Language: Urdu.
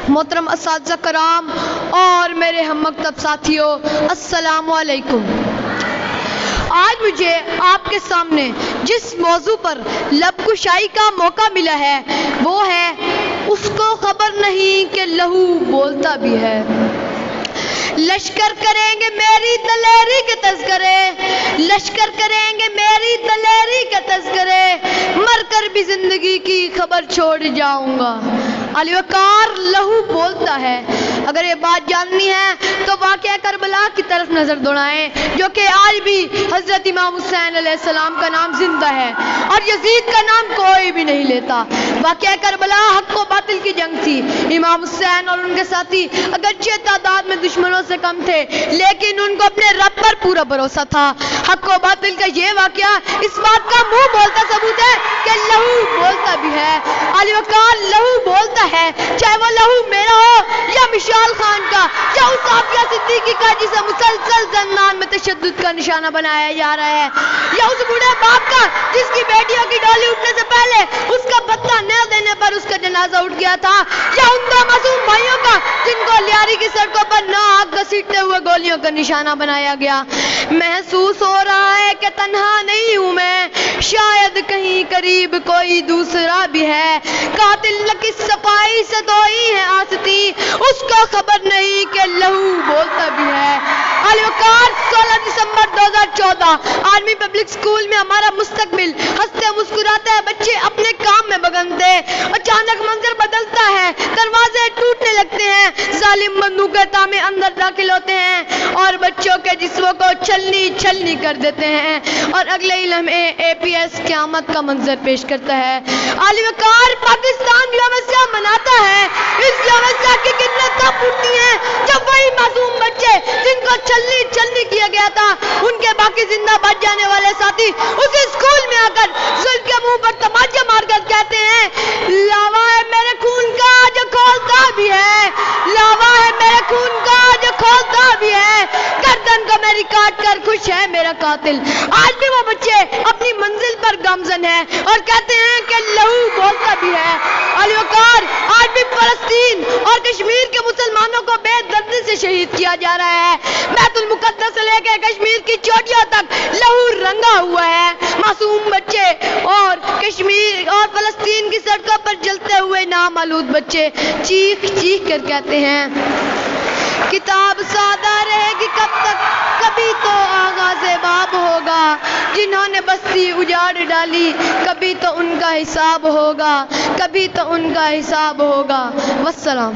محترم اساتذہ کرام اور میرے ہم مکتب ساتھیوں، السلام علیکم۔ آج مجھے آپ کے سامنے جس موضوع پر لب کشائی کا موقع ملا ہے وہ ہے اس کو خبر نہیں کہ لہو بولتا بھی ہے۔ لشکر کریں گے میری دلیری کے تذکرے، لشکر کریں گے میری دلیری کے تذکرے، مر کر بھی زندگی کی خبر چھوڑ جاؤں گا۔ علی وقار لہو بولتا ہے۔ اگر یہ بات جاننی ہے تو واقعہ کربلا کی طرف نظر دوڑائیں، جو کہ آج بھی حضرت امام حسین علیہ السلام کا نام زندہ ہے اور یزید کا نام کوئی بھی نہیں لیتا۔ واقعہ کربلا حق و باطل کی جنگ تھی۔ امام حسین اور ان کے ساتھی اگرچہ تعداد میں دشمنوں سے کم تھے لیکن ان کو اپنے رب پر پورا بھروسہ تھا۔ حق و باطل کا یہ واقعہ اس بات کا منہ بولتا ثبوت ہے کہ لہو بولتا بھی ہے۔ علی وقار لہو بولتا ہے، چاہے وہ لہو میرا ہو یا مشال خان کا یا اس عافیہ صدیقی کا جسے مسلسل زندان میں تشدد کا نشانہ بنایا جا رہا ہے، یا اس بوڑھے باپ کا جس کی بیٹیوں کی ڈولی اٹھنے سے پہلے اس کا بطہ نہ دینے پر اس کا جنازہ اٹھ گیا تھا، یا ان دو معصوم بھائیوں کا جن کو لیاری کی سڑکوں پر ناحق گھسیٹتے ہوئے گولیوں کا نشانہ بنایا گیا۔ محسوس ہو رہا ہے کہ تنہا نہیں ہوں میں، شاید کہیں قریب کوئی دوسرا بھی ہے۔ قاتل کی صفائی سے تو ہی ہے آستی، اس کو خبر نہیں کہ لہو بولتا بھی ہے۔ علی وقار 16 دسمبر 2014 آرمی پبلک سکول میں ہمارا مستقبل۔ ہنستے مسکراتے بچے اپنے کام میں مگن تھے، اچانک منظر بدلتا ہے، دروازے ٹوٹنے لگتے ہیں، ظالم بندوقیں تامے اندر داخل ہوتے ہیں اور بچوں کے جسموں کو چھلنی چھلنی کر دیتے ہیں اور اگلے ہی لمحے APS قیامت کا منظر پیش کرتا ہے۔ علی وقار پاکستان یوم سیاہ مناتا ہے۔ اس یوم سیاہ کی کرنیں تب اٹھتی ہیں جب وہی معصوم بچے جن کو چھلنی چھلنی کیا گیا تھا ان کے باقی زندہ بچ جانے والے ساتھی اسی اسکول میں آ کر ظلم کے منہ پر تماچے مار کر کہتے ہیں، لاوا ہے میرے خون کا جو کھولتا بھی ہے، لاوا ہے میرے خون کا جو کھولتا بھی ہے، گردن کو میری کاٹ کر خوش ہے میرا قاتل۔ آج بھی وہ بچے اپنی منزل پر گامزن ہیں اور کہتے ہیں کہ لہو بولتا بھی ہے۔ علی وقار آج بھی فلسطین اور کشمیر کے مسلمانوں کو بے دردی سے شہید کیا جا رہا ہے۔ بیت المقدس سے لے کے کشمیر کی چوٹیوں تک لہو رنگا ہوا ہے۔ معصوم بچے اور کشمیر اور فلسطین کی سڑکوں پر جلتے ہوئے نامولود بچے چیخ چیخ کر کہتے ہیں، کتاب سادہ رہے گی کب تک، کبھی تو آغاز باب ہوگا، جنہوں نے بستی اجاڑ ڈالی کبھی تو ان کا حساب ہوگا، کبھی تو ان کا حساب ہوگا۔ والسلام۔